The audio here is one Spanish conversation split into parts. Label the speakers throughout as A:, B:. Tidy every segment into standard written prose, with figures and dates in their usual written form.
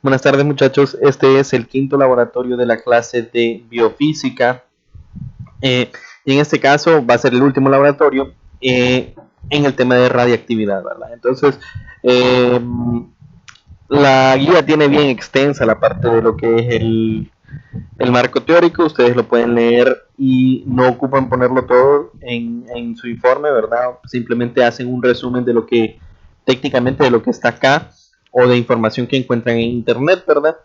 A: Buenas tardes, muchachos. Este es el quinto laboratorio de la clase de biofísica. Y en este caso va a ser el último laboratorio en el tema de radiactividad, ¿verdad? Entonces, eh, la guía tiene bien extensa la parte de lo que es el marco teórico. Ustedes lo pueden leer y no ocupan ponerlo todo en su informe, ¿verdad? Simplemente hacen un resumen de lo que técnicamente de lo que está acá o de información que encuentran en internet, ¿verdad?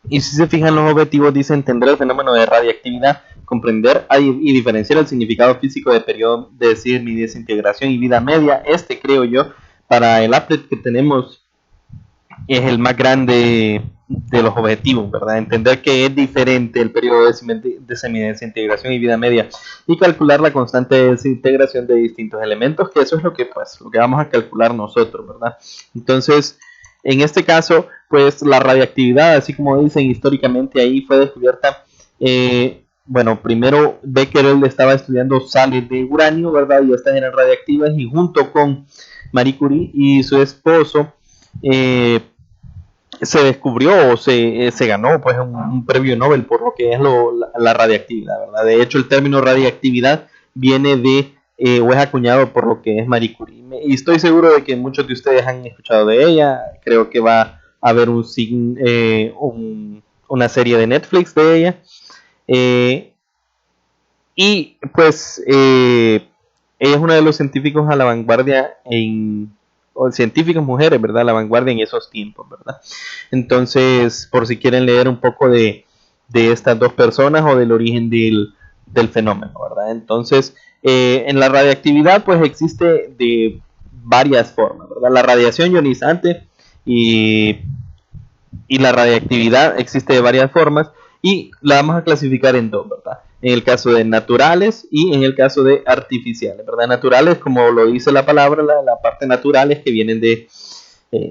A: Y si se fijan, los objetivos dice entender el fenómeno de radiactividad, comprender y diferenciar el significado físico de periodo de desintegración y vida media. Creo yo, para el applet que tenemos, es el más grande de los objetivos, ¿verdad? Entender que es diferente el periodo de semidesintegración y vida media y calcular la constante de desintegración de distintos elementos, que eso es lo que vamos a calcular nosotros, ¿verdad? Entonces, en este caso, pues la radiactividad, así como dicen históricamente, ahí fue descubierta. Bueno, primero Becquerel estaba estudiando sales de uranio, ¿verdad? Y estas eran radiactivas, y junto con Marie Curie y su esposo, se descubrió o se ganó pues un premio Nobel por lo que es la radiactividad, ¿verdad? De hecho, el término radiactividad viene de o es acuñado por lo que es Marie Curie. Y estoy seguro de que muchos de ustedes han escuchado de ella. Creo que va a haber una serie de Netflix de ella. Y pues ella es una de los científicos a la vanguardia o científicas mujeres, ¿verdad? A la vanguardia en esos tiempos, ¿verdad? Entonces, por si quieren leer un poco de estas dos personas o del origen del fenómeno, ¿verdad? Entonces, en la radiactividad, pues existe de varias formas, ¿verdad? La radiación ionizante y, y la radiactividad existe de varias formas y la vamos a clasificar en dos, ¿verdad? En el caso de naturales y en el caso de artificiales, ¿verdad? Naturales, como lo dice la palabra, la parte naturales que vienen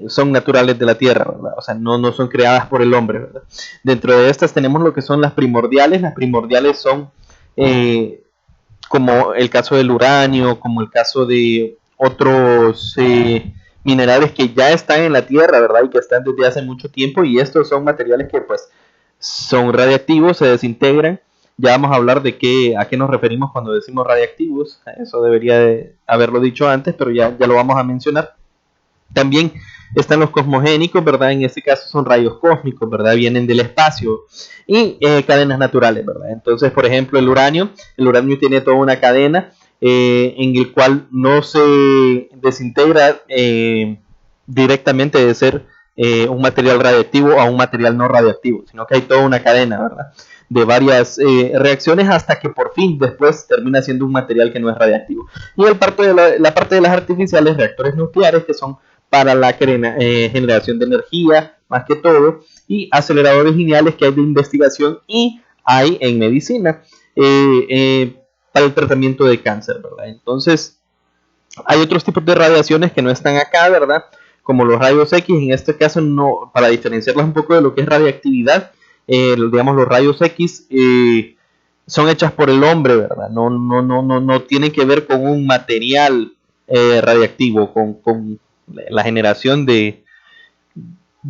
A: son naturales de la tierra, ¿verdad? O sea, no son creadas por el hombre, ¿verdad? Dentro de estas tenemos lo que son las primordiales. Las primordiales son como el caso del uranio, como el caso de otros minerales que ya están en la tierra, ¿verdad? Y que están desde hace mucho tiempo, y estos son materiales que pues son radiactivos, se desintegran. Ya vamos a hablar de a qué nos referimos cuando decimos radiactivos. Eso debería de haberlo dicho antes, pero ya lo vamos a mencionar. También están los cosmogénicos, ¿verdad? En este caso son rayos cósmicos, ¿verdad? Vienen del espacio. Y cadenas naturales, ¿verdad? Entonces, por ejemplo, el uranio tiene toda una cadena en el cual no se desintegra directamente de ser un material radiactivo a un material no radiactivo, sino que hay toda una cadena, ¿verdad? De varias reacciones hasta que por fin después termina siendo un material que no es radiactivo. Y la parte de las artificiales, reactores nucleares, que son para la generación de energía, más que todo, y aceleradores lineales que hay de investigación y hay en medicina para el tratamiento de cáncer, ¿verdad? Entonces, hay otros tipos de radiaciones que no están acá, ¿verdad? Como los rayos X, en este caso no, para diferenciarlas un poco de lo que es radiactividad, digamos los rayos X son hechas por el hombre, ¿verdad? No tienen que ver con un material radiactivo, con la generación de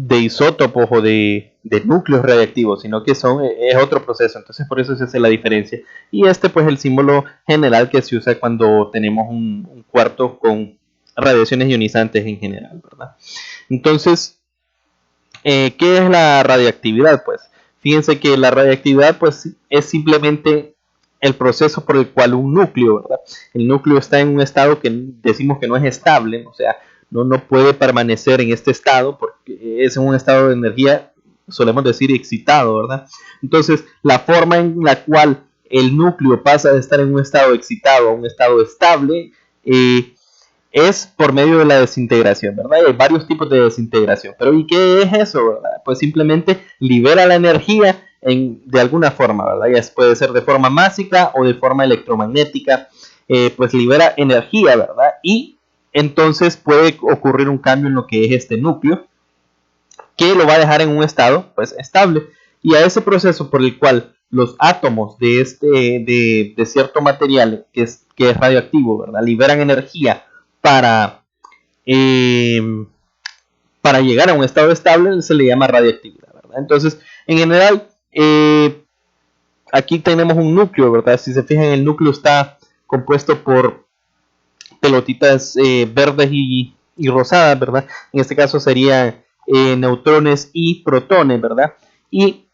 A: isótopos o de núcleos radiactivos, sino que es otro proceso. Entonces por eso se hace la diferencia. Y pues el símbolo general que se usa cuando tenemos un cuarto con radiaciones ionizantes en general, ¿verdad? Entonces, ¿qué es la radiactividad? Pues fíjense que la radiactividad pues es simplemente el proceso por el cual un núcleo, ¿verdad? El núcleo está en un estado que decimos que no es estable, o sea, no puede permanecer en este estado porque es un estado de energía, solemos decir, excitado, ¿verdad? Entonces, la forma en la cual el núcleo pasa de estar en un estado excitado a un estado estable es por medio de la desintegración, ¿verdad? Y hay varios tipos de desintegración. Pero ¿y qué es eso, verdad? Pues simplemente libera la energía de alguna forma, ¿verdad? Ya puede ser de forma másica o de forma electromagnética, pues libera energía, ¿verdad? Y entonces puede ocurrir un cambio en lo que es este núcleo, que lo va a dejar en un estado, pues, estable. Y a ese proceso por el cual los átomos de cierto material que es radioactivo, ¿verdad? Liberan energía para, eh, para llegar a un estado estable se le llama radioactividad, ¿verdad? Entonces, en general, aquí tenemos un núcleo, ¿verdad? Si se fijan, el núcleo está compuesto por pelotitas verdes y rosadas, ¿verdad? En este caso serían neutrones y protones, ¿verdad? Y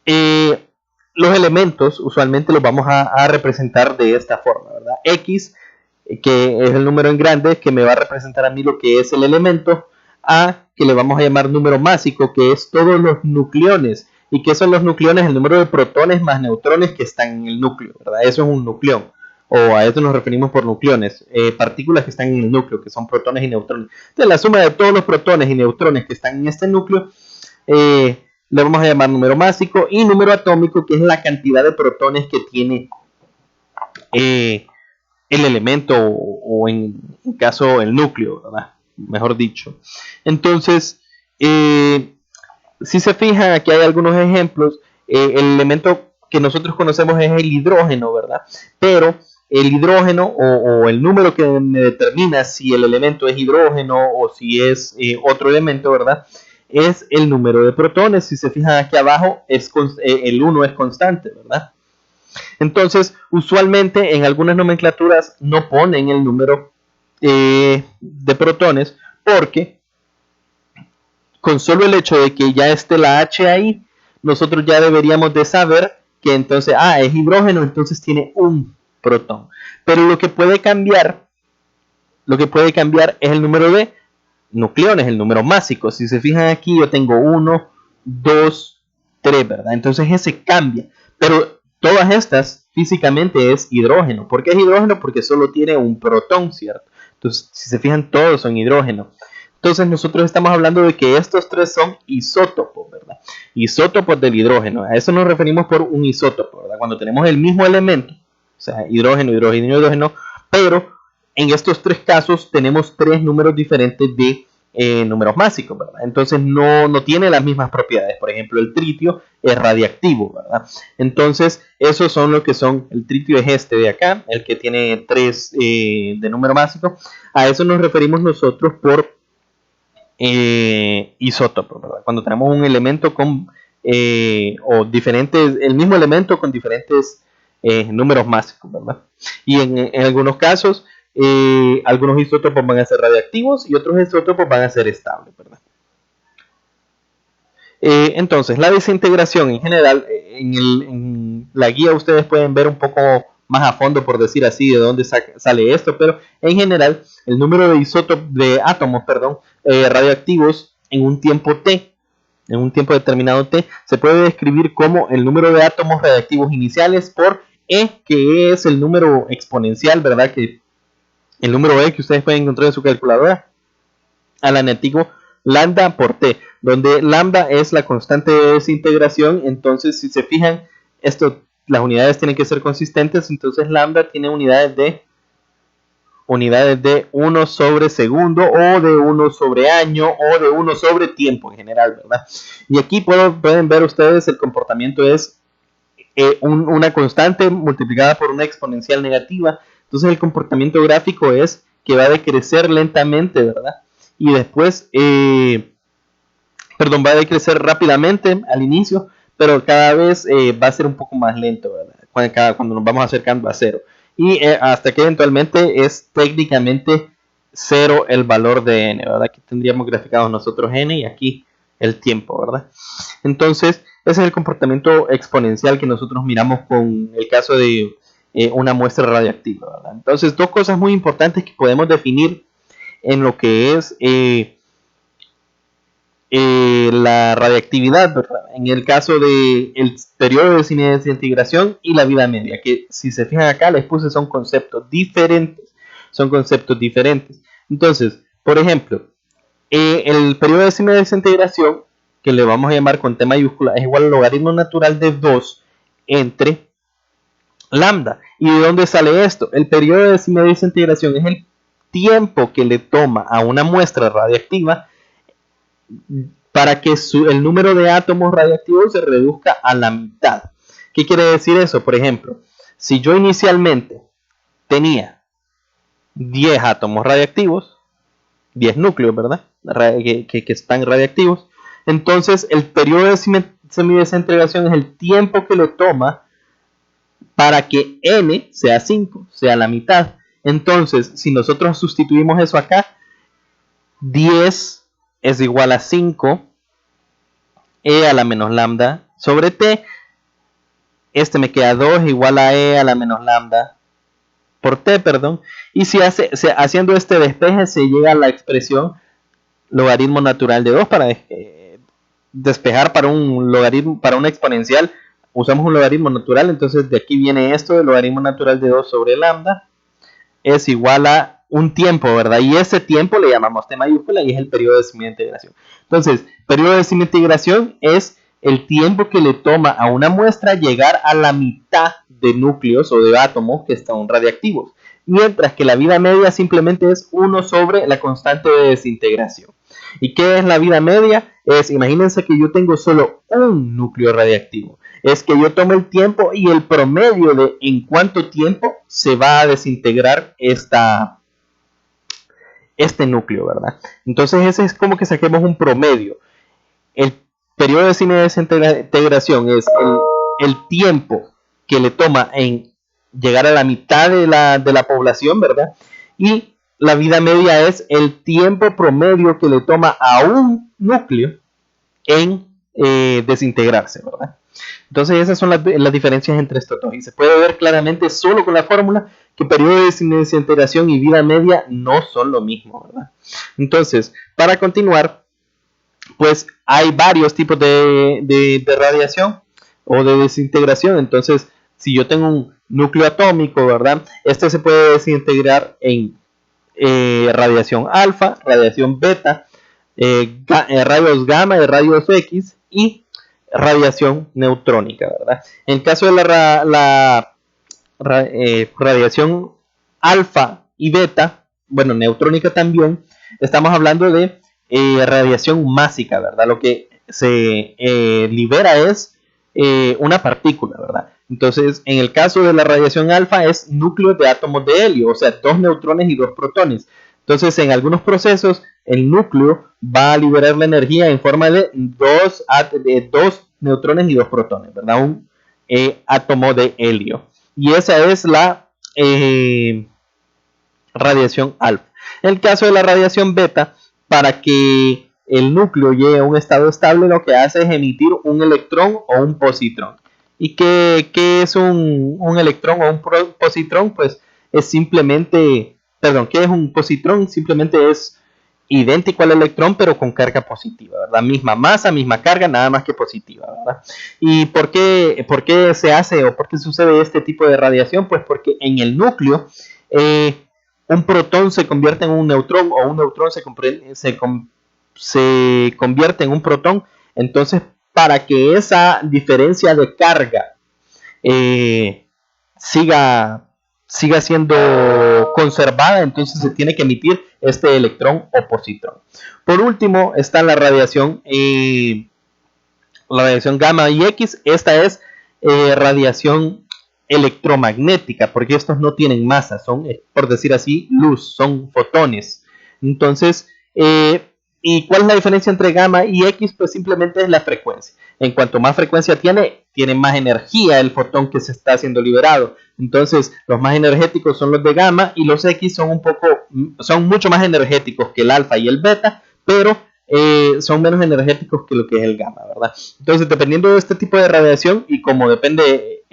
A: los elementos usualmente los vamos a representar de esta forma, ¿verdad? X, que es el número en grande, que me va a representar a mí lo que es el elemento. A, que le vamos a llamar número másico, que es todos los nucleones. ¿Y qué son los nucleones? El número de protones más neutrones que están en el núcleo, ¿verdad? Eso es un nucleón. O a esto nos referimos por nucleones, partículas que están en el núcleo, que son protones y neutrones. Entonces, la suma de todos los protones y neutrones que están en este núcleo, le vamos a llamar número másico, y número atómico, que es la cantidad de protones que tiene el elemento, o en caso el núcleo, ¿verdad? Mejor dicho. Entonces, si se fijan, aquí hay algunos ejemplos. El elemento que nosotros conocemos es el hidrógeno, ¿verdad? Pero el hidrógeno, o el número que me determina si el elemento es hidrógeno o si es otro elemento, ¿verdad? Es el número de protones. Si se fijan aquí abajo, el 1 es constante, ¿verdad? Entonces, usualmente en algunas nomenclaturas no ponen el número de protones, porque con solo el hecho de que ya esté la H ahí, nosotros ya deberíamos de saber que entonces, es hidrógeno, entonces tiene un protón. Pero lo que puede cambiar es el número de nucleones, el número másico. Si se fijan aquí, yo tengo 1, 2, 3, ¿verdad? Entonces ese cambia. Pero todas estas físicamente es hidrógeno. ¿Por qué es hidrógeno? Porque solo tiene un protón, ¿cierto? Entonces, si se fijan, todos son hidrógeno. Entonces nosotros estamos hablando de que estos tres son isótopos, ¿verdad? Isótopos del hidrógeno. A eso nos referimos por un isótopo, ¿verdad? Cuando tenemos el mismo elemento, o sea, hidrógeno, hidrógeno, hidrógeno, pero en estos tres casos tenemos tres números diferentes de números másicos, ¿verdad? Entonces no tiene las mismas propiedades. Por ejemplo, el tritio es radiactivo, ¿verdad? Entonces, esos son lo que son. El tritio es este de acá, el que tiene 3 de número másico. A eso nos referimos nosotros por isótopo, ¿verdad? Cuando tenemos un elemento con o diferentes, el mismo elemento con diferentes números másicos, ¿verdad? Y en algunos casos, algunos isótopos van a ser radiactivos y otros isótopos van a ser estables, ¿verdad? Entonces, la desintegración en general, en la guía ustedes pueden ver un poco más a fondo, por decir así, de dónde sale esto, pero en general, el número de átomos, radioactivos en un tiempo t, en un tiempo determinado t, se puede describir como el número de átomos radiactivos iniciales por E, que es el número exponencial, ¿verdad? Que el número E que ustedes pueden encontrar en su calculadora, al antiguo lambda por t, donde lambda es la constante de desintegración. Entonces, si se fijan, las unidades tienen que ser consistentes. Entonces, lambda tiene unidades de 1 sobre segundo, o de 1 sobre año, o de 1 sobre tiempo en general, ¿verdad? Y aquí pueden ver ustedes, el comportamiento es una constante multiplicada por una exponencial negativa. Entonces, el comportamiento gráfico es que va a decrecer lentamente, ¿verdad? Y después, va a decrecer rápidamente al inicio, pero cada vez va a ser un poco más lento, ¿verdad? Cuando nos vamos acercando a cero. Y hasta que eventualmente es técnicamente cero el valor de n, ¿verdad? Aquí tendríamos graficados nosotros n y aquí el tiempo, ¿verdad? Entonces, ese es el comportamiento exponencial que nosotros miramos con el caso de una muestra radioactiva, ¿verdad? Entonces, dos cosas muy importantes que podemos definir en lo que es la radiactividad, ¿verdad? En el caso del periodo de desintegración y la vida media, que si se fijan acá les puse son conceptos diferentes. Entonces, por ejemplo, el periodo de desintegración, que le vamos a llamar con T mayúscula, es igual al logaritmo natural de 2 entre lambda. ¿Y de dónde sale esto? El periodo de desintegración es el tiempo que le toma a una muestra radiactiva para que el número de átomos radiactivos se reduzca a la mitad. ¿Qué quiere decir eso? Por ejemplo, si yo inicialmente tenía 10 átomos radiactivos, 10 núcleos, ¿verdad? Que están radiactivos. Entonces, el periodo de semidesintegración es el tiempo que le toma para que n sea 5, sea la mitad. Entonces, si nosotros sustituimos eso acá, 10 es igual a 5 e a la menos lambda sobre t. Este me queda 2 igual a e a la menos lambda por t, perdón. Y si haciendo este despeje se llega a la expresión logaritmo natural de 2 para despejar para un logaritmo, para una exponencial usamos un logaritmo natural. Entonces de aquí viene esto, el logaritmo natural de 2 sobre lambda es igual a un tiempo, ¿verdad? Y ese tiempo le llamamos t mayúscula y es el periodo de semidesintegración. Entonces, periodo de semidesintegración es el tiempo que le toma a una muestra llegar a la mitad de núcleos o de átomos que están radiactivos, mientras que la vida media simplemente es 1 sobre la constante de desintegración. ¿Y qué es la vida media? Imagínense que yo tengo solo un núcleo radiactivo. Es que yo tomo el tiempo y el promedio de en cuánto tiempo se va a desintegrar este núcleo, ¿verdad? Entonces ese es como que saquemos un promedio. El periodo de semidesintegración es el tiempo que le toma en llegar a la mitad de la población, ¿verdad? Y la vida media es el tiempo promedio que le toma a un núcleo en desintegrarse, ¿verdad? Entonces esas son las diferencias entre estos dos y se puede ver claramente solo con la fórmula que periodo de desintegración y vida media no son lo mismo, ¿verdad? Entonces, para continuar, pues hay varios tipos de radiación o de desintegración. Entonces, si yo tengo un núcleo atómico, ¿verdad? Este se puede desintegrar en radiación alfa, radiación beta, rayos gamma y rayos X y radiación neutrónica, ¿verdad? En el caso de la radiación alfa y beta, bueno, neutrónica también, estamos hablando de radiación másica, ¿verdad? Lo que se libera es una partícula, ¿verdad? Entonces, en el caso de la radiación alfa es núcleos de átomos de helio, o sea, 2 neutrones y 2 protones. Entonces, en algunos procesos, el núcleo va a liberar la energía en forma de 2 neutrones y 2 protones, ¿verdad? Un átomo de helio. Y esa es la radiación alfa. En el caso de la radiación beta, para que el núcleo llegue a un estado estable, lo que hace es emitir un electrón o un positrón. ¿Y qué es un electrón o un positrón? Pues es simplemente, ¿qué es un positrón? Simplemente es idéntico al electrón, pero con carga positiva, ¿verdad? Misma masa, misma carga, nada más que positiva, ¿verdad? ¿Y por qué se hace o por qué sucede este tipo de radiación? Pues porque en el núcleo un protón se convierte en un neutrón o un neutrón se convierte en un protón. Entonces, para que esa diferencia de carga siga siendo conservada, entonces se tiene que emitir este electrón o positrón. Por último está la radiación gamma y X. Esta es radiación electromagnética, porque estos no tienen masa, son, por decir así, luz, son fotones. Entonces, ¿y cuál es la diferencia entre gamma y X? Pues simplemente es la frecuencia. En cuanto más frecuencia tiene más energía el fotón que se está siendo liberado. Entonces, los más energéticos son los de gamma y los X son mucho más energéticos que el alfa y el beta, pero son menos energéticos que lo que es el gamma, ¿verdad? Entonces, dependiendo de este tipo de radiación y como depende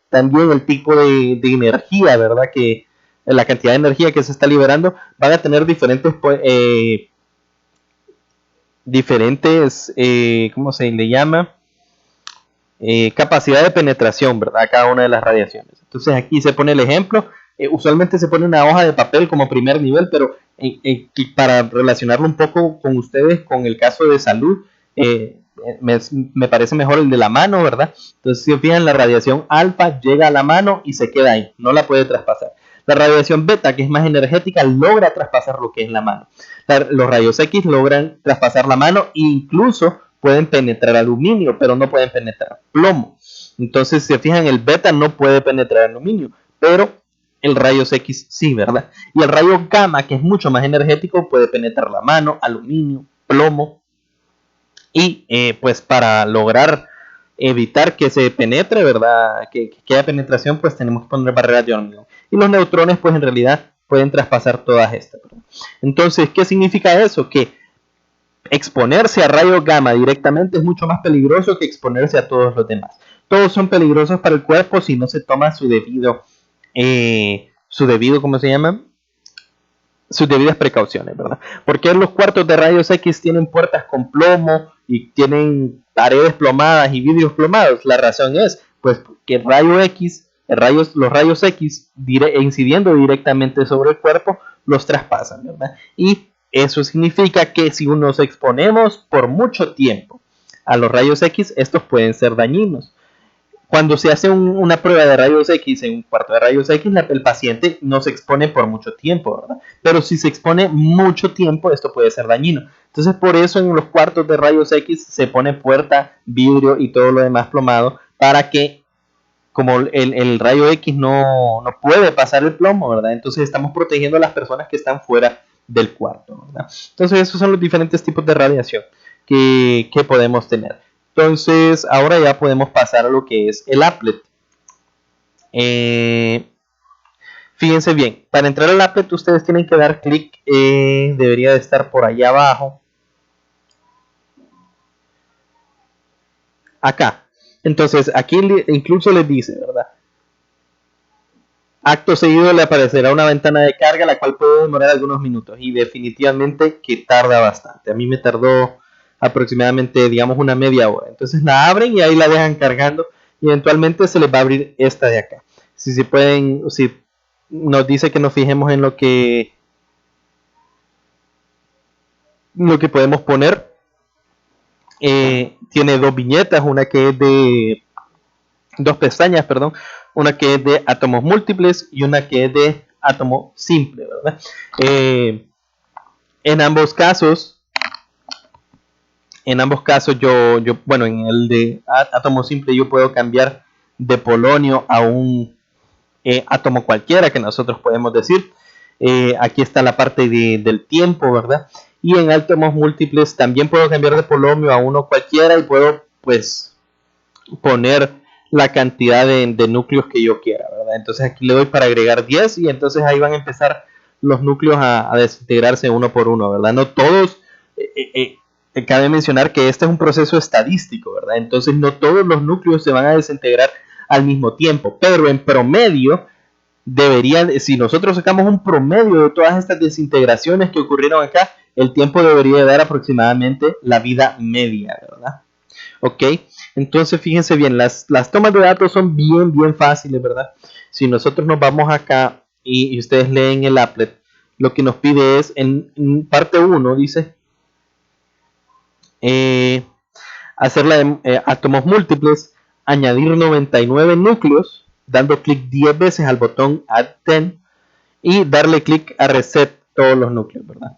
A: también el tipo de energía, ¿verdad? Que la cantidad de energía que se está liberando, van a tener diferentes ¿cómo se le llama? Capacidad de penetración, ¿verdad? Cada una de las radiaciones. Entonces aquí se pone el ejemplo. Usualmente se pone una hoja de papel como primer nivel, pero para relacionarlo un poco con ustedes, con el caso de salud, me parece mejor el de la mano, ¿verdad? Entonces, si fijan, la radiación alfa llega a la mano y se queda ahí, no la puede traspasar. La radiación beta, que es más energética, logra traspasar lo que es la mano. Los rayos X logran traspasar la mano e incluso pueden penetrar aluminio, pero no pueden penetrar plomo. Entonces, si se fijan, el beta no puede penetrar aluminio, pero el rayos X sí, ¿verdad? Y el rayo gamma, que es mucho más energético, puede penetrar la mano, aluminio, plomo, y pues para lograr evitar que se penetre, ¿verdad? Que haya penetración, pues tenemos que poner barreras de hormigón. Y los neutrones, pues en realidad pueden traspasar todas estas, ¿verdad? Entonces, ¿qué significa eso? Que exponerse a rayos gamma directamente es mucho más peligroso que exponerse a todos los demás. Todos son peligrosos para el cuerpo si no se toma ¿cómo se llama? Sus debidas precauciones, ¿verdad? Porque los cuartos de rayos X tienen puertas con plomo y tienen paredes plomadas y vidrios plomados. La razón es, pues, que el rayo X, los rayos X, incidiendo directamente sobre el cuerpo, los traspasan, ¿verdad? Y eso significa que si nos exponemos por mucho tiempo a los rayos X, estos pueden ser dañinos. Cuando se hace una prueba de rayos X en un cuarto de rayos X, el paciente no se expone por mucho tiempo, ¿verdad? Pero si se expone mucho tiempo, esto puede ser dañino. Entonces, por eso en los cuartos de rayos X se pone puerta, vidrio y todo lo demás plomado, para que, como el rayo X no puede pasar el plomo, ¿verdad? Entonces estamos protegiendo a las personas que están fuera del cuarto, ¿verdad? Entonces, esos son los diferentes tipos de radiación que podemos tener. Entonces, ahora ya podemos pasar a lo que es el applet. Fíjense bien, para entrar al applet ustedes tienen que dar clic, debería de estar por allá abajo. Acá. Entonces, aquí incluso les dice, ¿verdad? Acto seguido le aparecerá una ventana de carga, la cual puede demorar algunos minutos y definitivamente que tarda bastante. A mí me tardó aproximadamente, digamos, una media hora. Entonces la abren y ahí la dejan cargando y eventualmente se les va a abrir esta de acá. Si nos dice que nos fijemos en lo que podemos poner, tiene dos viñetas, una que es de dos pestañas, perdón, una que es de átomos múltiples y una que es de átomo simple, ¿verdad? En ambos casos, bueno, en el de átomo simple yo puedo cambiar de polonio a un átomo cualquiera que nosotros podemos decir. Aquí está la parte del tiempo, ¿verdad? Y en átomos múltiples también puedo cambiar de polonio a uno cualquiera y puedo, pues, poner la cantidad de núcleos que yo quiera, ¿verdad? Entonces aquí le doy para agregar 10 y entonces ahí van a empezar los núcleos a desintegrarse uno por uno, ¿verdad? No todos, cabe mencionar que este es un proceso estadístico, ¿verdad? Entonces no todos los núcleos se van a desintegrar al mismo tiempo, pero en promedio si nosotros sacamos un promedio de todas estas desintegraciones que ocurrieron acá, el tiempo debería dar aproximadamente la vida media, ¿verdad? Ok, entonces fíjense bien, las tomas de datos son bien fáciles, ¿verdad? Si nosotros nos vamos acá y ustedes leen el applet, lo que nos pide es, en parte 1 dice, hacer átomos múltiples, añadir 99 núcleos, dando clic 10 veces al botón Add 10 y darle clic a Reset todos los núcleos, ¿verdad?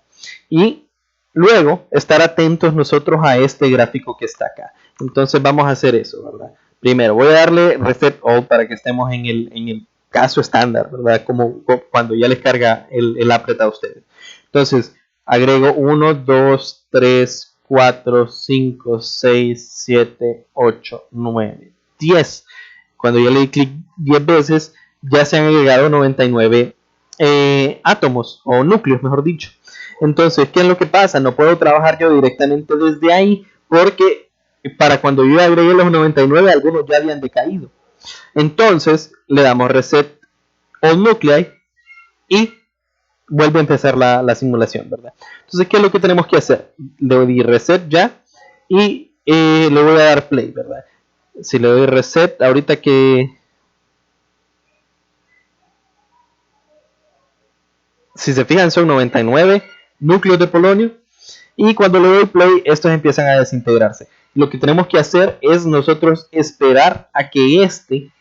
A: Y luego estar atentos nosotros a este gráfico que está acá. Entonces vamos a hacer eso, ¿verdad? Primero voy a darle Reset All para que estemos en el caso estándar, ¿verdad? Como cuando ya les carga el applet a ustedes. Entonces agrego 1, 2, 3, 4, 5, 6, 7, 8, 9, 10. Cuando ya le di clic 10 veces, ya se han agregado 99 átomos o núcleos, mejor dicho. Entonces, ¿qué es lo que pasa? No puedo trabajar yo directamente desde ahí porque para cuando yo agregué los 99, algunos ya habían decaído. Entonces, le damos Reset All Nuclei y vuelve a empezar la simulación, ¿verdad? Entonces, ¿qué es lo que tenemos que hacer? Le doy Reset ya y le voy a dar Play, ¿verdad? Si le doy Reset, ahorita que... Si se fijan, son 99 núcleos de polonio y cuando le doy play estos empiezan a desintegrarse. Lo que tenemos que hacer es nosotros esperar a que este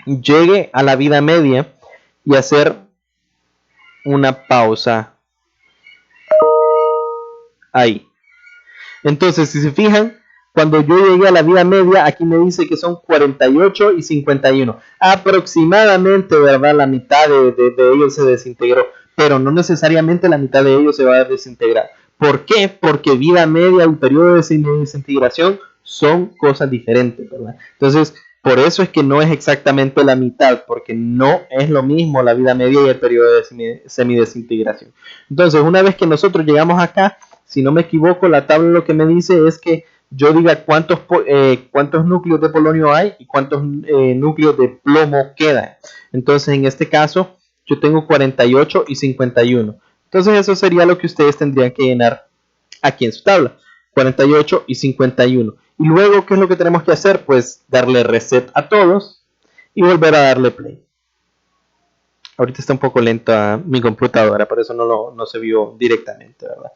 A: llegue a la vida media y hacer una pausa ahí. Entonces, si se fijan, Cuando yo llegué a la vida media, aquí me dice que son 48 y 51. Aproximadamente, ¿verdad? La mitad de ellos se desintegró, pero no necesariamente la mitad de ellos se va a desintegrar. ¿Por qué? Porque vida media y periodo de desintegración son cosas diferentes, ¿verdad? Entonces, por eso es que no es exactamente la mitad, porque no es lo mismo la vida media y el periodo de semidesintegración. Entonces, una vez que nosotros llegamos acá, si no me equivoco, la tabla lo que me dice es que yo diga cuántos núcleos de polonio hay y cuántos núcleos de plomo quedan. Entonces, en este caso, yo tengo 48 y 51. Entonces, eso sería lo que ustedes tendrían que llenar aquí en su tabla. 48 y 51. Y luego, ¿qué es lo que tenemos que hacer? Pues darle reset a todos y volver a darle play. Ahorita está un poco lenta mi computadora, por eso no se vio directamente, ¿verdad?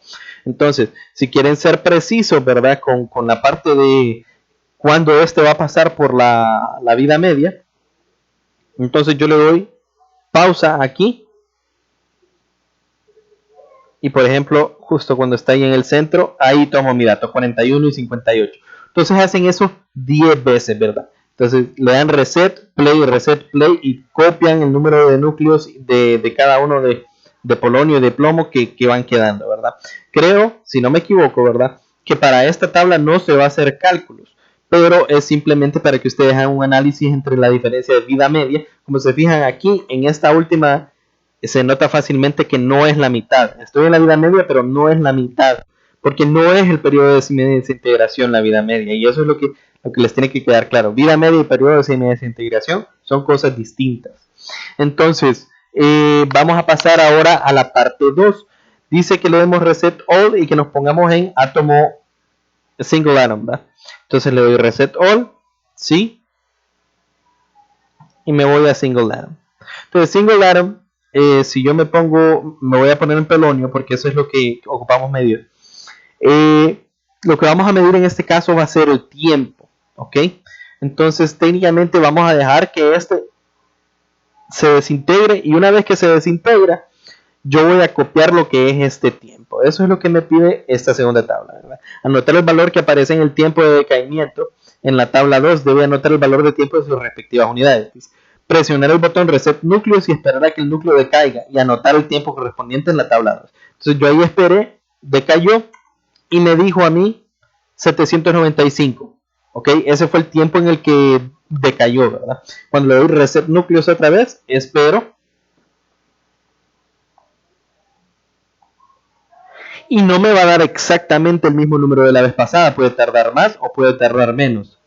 A: Entonces, si quieren ser precisos, ¿verdad? Con la parte de cuándo este va a pasar por la vida media, entonces yo le doy pausa aquí. Y por ejemplo, justo cuando está ahí en el centro, ahí tomo mi dato, 41 y 58. Entonces hacen eso 10 veces, ¿verdad? Entonces le dan reset, play y copian el número de núcleos de cada uno de polonio y de plomo que van quedando, ¿verdad? Creo, si no me equivoco, ¿verdad? Que para esta tabla no se va a hacer cálculos, pero es simplemente para que ustedes hagan un análisis entre la diferencia de vida media. Como se fijan aquí, en esta última se nota fácilmente que no es la mitad. Estoy en la vida media, pero no es la mitad, porque no es el periodo de semidesintegración la vida media, y eso es lo que les tiene que quedar claro. Vida media y periodo de semidesintegración son cosas distintas. Entonces, vamos a pasar ahora a la parte 2. Dice que le demos reset all y que nos pongamos en átomo single atom, ¿verdad? Entonces le doy reset all, sí, y me voy a single atom. Entonces, single atom, si yo me voy a poner en polonio porque eso es lo que ocupamos medir. Lo que vamos a medir en este caso va a ser el tiempo, ¿ok? Entonces, técnicamente vamos a dejar que este se desintegre, y una vez que se desintegra, yo voy a copiar lo que es este tiempo. Eso es lo que me pide esta segunda tabla, ¿verdad? Anotar el valor que aparece en el tiempo de decaimiento. En la tabla 2 debe anotar el valor de tiempo de sus respectivas unidades. Presionar el botón reset núcleos y esperar a que el núcleo decaiga y anotar el tiempo correspondiente en la tabla 2. Entonces yo ahí esperé, decayó y me dijo a mí 795. ¿Ok? Ese fue el tiempo en el que decayó, ¿verdad? Cuando le doy reset núcleos otra vez, espero. Y no me va a dar exactamente el mismo número de la vez pasada. Puede tardar más o puede tardar menos.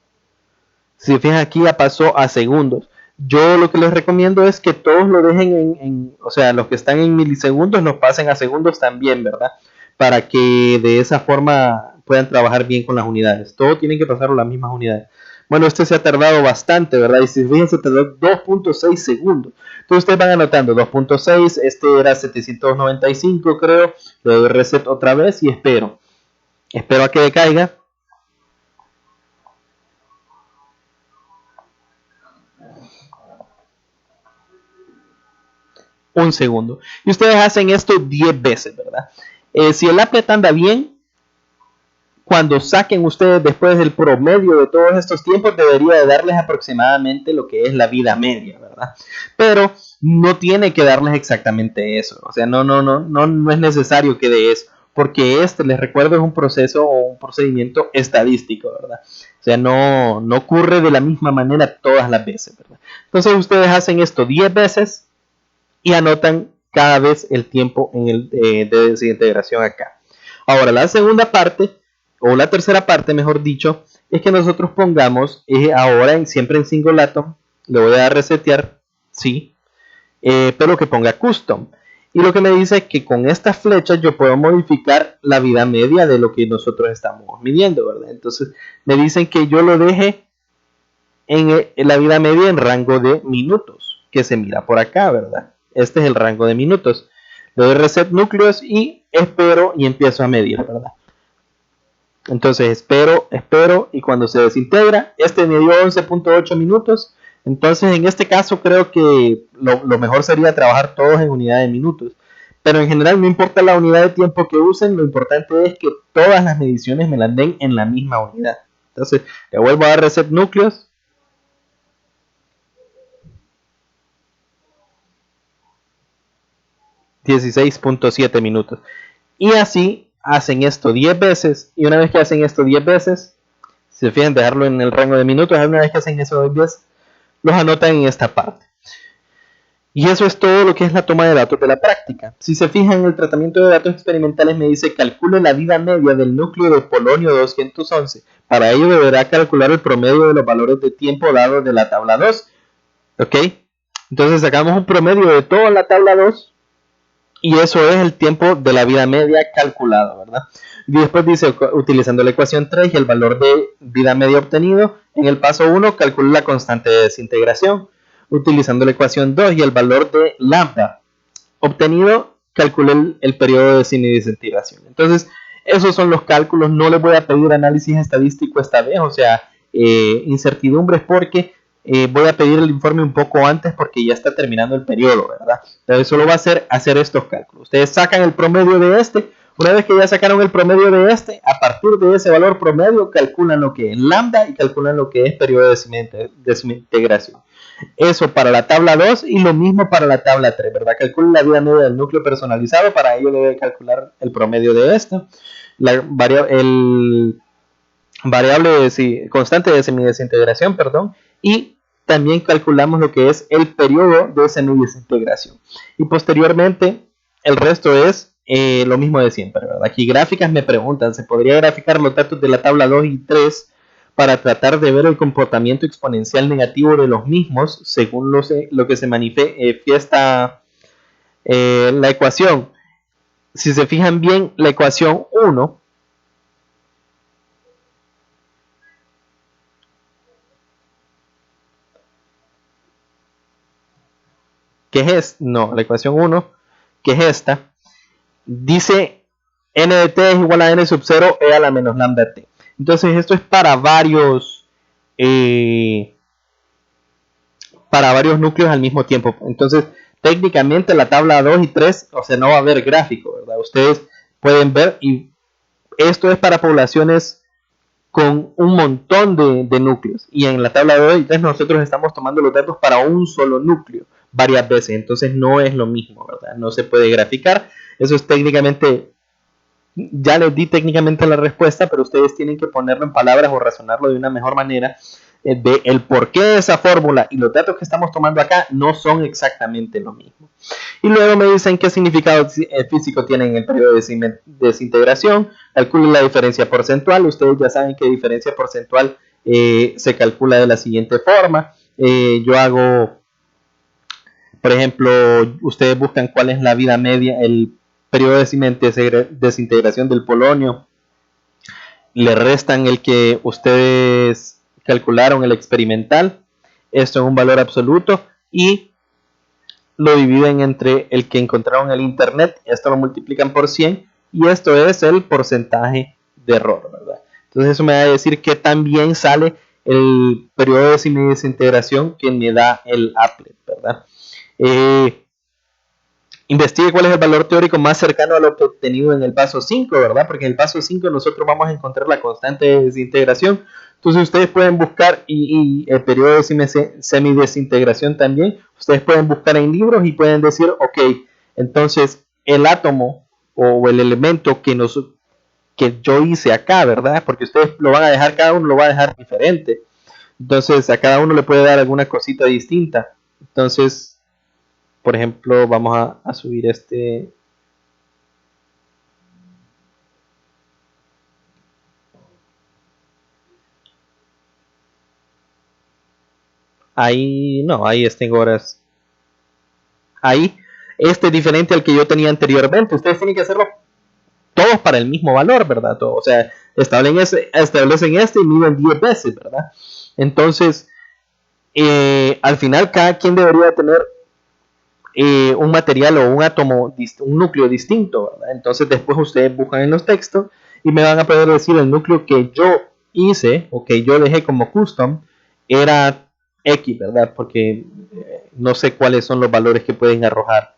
A: Si fijan aquí ya pasó a segundos. Yo lo que les recomiendo es que todos lo dejen o sea, los que están en milisegundos los pasen a segundos también, ¿verdad? Para que de esa forma puedan trabajar bien con las unidades. Todo tienen que pasar a las mismas unidades. Bueno, este se ha tardado bastante, ¿verdad? Y si fijan, se tardó 2.6 segundos. Entonces ustedes van anotando 2.6, este era 795 creo. Le doy reset otra vez y espero. Espero a que decaiga. Un segundo. Y ustedes hacen esto 10 veces, ¿verdad? Si el applet anda bien, cuando saquen ustedes después del promedio de todos estos tiempos, debería de darles aproximadamente lo que es la vida media, ¿verdad? Pero no tiene que darles exactamente eso. O sea, no es necesario que dé eso. Porque les recuerdo, es un proceso o un procedimiento estadístico, ¿verdad? O sea, no ocurre de la misma manera todas las veces, ¿verdad? Entonces ustedes hacen esto 10 veces y anotan cada vez el tiempo de desintegración acá. Ahora, la segunda parte, o la tercera parte, mejor dicho, es que nosotros pongamos ahora siempre en single atom, le voy a dar resetear, sí, pero que ponga custom. Y lo que me dice es que con estas flechas yo puedo modificar la vida media de lo que nosotros estamos midiendo, ¿verdad? Entonces me dicen que yo lo deje en la vida media en rango de minutos, que se mira por acá, ¿verdad? Este es el rango de minutos. Le doy reset núcleos y espero y empiezo a medir, ¿verdad? Entonces espero y cuando se desintegra, este me dio 11.8 minutos. Entonces en este caso creo que lo mejor sería trabajar todos en unidad de minutos. Pero en general no importa la unidad de tiempo que usen, lo importante es que todas las mediciones me las den en la misma unidad. Entonces, le vuelvo a dar reset núcleos. $16.7 minutos. Y así hacen esto 10 veces. Y una vez que hacen esto 10 veces, si se fijan, dejarlo en el rango de minutos. Una vez que hacen eso 10 veces, los anotan en esta parte. Y eso es todo lo que es la toma de datos de la práctica. Si se fijan, el tratamiento de datos experimentales me dice calcule la vida media del núcleo de polonio 211. Para ello deberá calcular el promedio de los valores de tiempo dados de la tabla 2. ¿Ok? Entonces sacamos un promedio de toda la tabla 2 y eso es el tiempo de la vida media calculado, ¿verdad? Y después dice, utilizando la ecuación 3 y el valor de vida media obtenido, en el paso 1 calcule la constante de desintegración. Utilizando la ecuación 2 y el valor de lambda obtenido, calcule el periodo de semidesintegración. Entonces, esos son los cálculos. No les voy a pedir análisis estadístico esta vez, o sea, incertidumbres, porque voy a pedir el informe un poco antes porque ya está terminando el periodo, ¿verdad? Entonces, solo va a ser hacer estos cálculos. Ustedes sacan el promedio de este. Una vez que ya sacaron el promedio de este, a partir de ese valor promedio, calculan lo que es lambda y calculan lo que es periodo de desintegración. Eso para la tabla 2 y lo mismo para la tabla 3, ¿verdad? Calcula la vida media del núcleo personalizado, para ello debe calcular el promedio de esto, el variable constante de semidesintegración, perdón, y también calculamos lo que es el periodo de semidesintegración. Y posteriormente el resto es lo mismo de siempre, ¿verdad? Aquí gráficas me preguntan, ¿se podría graficar los datos de la tabla 2 y 3 para tratar de ver el comportamiento exponencial negativo de los mismos según lo que se manifiesta la ecuación? Si se fijan bien, la ecuación 1 la ecuación 1, que es esta, dice n de t es igual a n sub 0 e a la menos lambda t. Entonces esto es para varios núcleos al mismo tiempo. Entonces técnicamente la tabla 2 y 3, o sea, no va a haber gráfico, ¿verdad? Ustedes pueden ver, y esto es para poblaciones con un montón de núcleos, y en la tabla 2 y 3 nosotros estamos tomando los datos para un solo núcleo varias veces, entonces no es lo mismo, ¿verdad? No se puede graficar. Eso es técnicamente, ya les di técnicamente la respuesta, pero ustedes tienen que ponerlo en palabras o razonarlo de una mejor manera, de el por qué esa fórmula y los datos que estamos tomando acá no son exactamente lo mismo. Y luego me dicen qué significado físico tiene en el periodo de desintegración. Calculen la diferencia porcentual. Ustedes ya saben que diferencia porcentual se calcula de la siguiente forma. Yo hago, por ejemplo, ustedes buscan cuál es la vida media, el periodo de desintegración del polonio, le restan el que ustedes calcularon, el experimental, esto es un valor absoluto, y lo dividen entre el que encontraron en el internet, esto lo multiplican por 100 y esto es el porcentaje de error, ¿verdad? Entonces eso me va a decir que también sale el periodo de semidesintegración que me da el applet, ¿verdad? Investigue cuál es el valor teórico más cercano a lo obtenido en el paso 5, ¿verdad? Porque en el paso 5 nosotros vamos a encontrar la constante de desintegración. Entonces ustedes pueden buscar, y el periodo de semidesintegración también, ustedes pueden buscar en libros y pueden decir, ok, entonces el átomo o el elemento que yo hice acá, ¿verdad? Porque ustedes lo van a dejar, cada uno lo va a dejar diferente. Entonces a cada uno le puede dar alguna cosita distinta. Entonces, por ejemplo, vamos a subir este. Ahí, no, ahí tengo horas. Ahí, este es diferente al que yo tenía anteriormente. Ustedes tienen que hacerlo todos para el mismo valor, ¿verdad? Todo, o sea, establecen este y miden 10 veces, ¿verdad? Entonces, al final, cada quien debería tener un material o un átomo, un núcleo distinto, ¿verdad? Entonces después ustedes buscan en los textos y me van a poder decir el núcleo que yo hice o que yo dejé como custom era X, ¿verdad? Porque no sé cuáles son los valores que pueden arrojar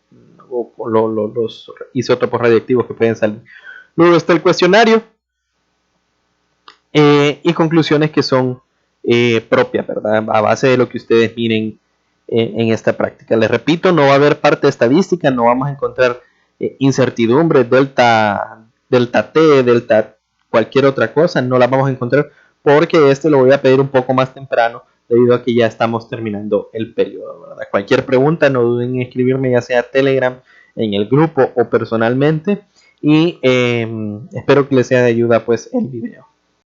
A: o los isótopos radiactivos que pueden salir. Luego está el cuestionario. y conclusiones que son propias, ¿verdad? A base de lo que ustedes miren en esta práctica. Les repito, no va a haber parte estadística, no vamos a encontrar incertidumbres, delta T, delta cualquier otra cosa, no la vamos a encontrar porque este lo voy a pedir un poco más temprano debido a que ya estamos terminando el periodo, ¿verdad? Cualquier pregunta, no duden en escribirme, ya sea Telegram, en el grupo o personalmente, y espero que les sea de ayuda pues el video.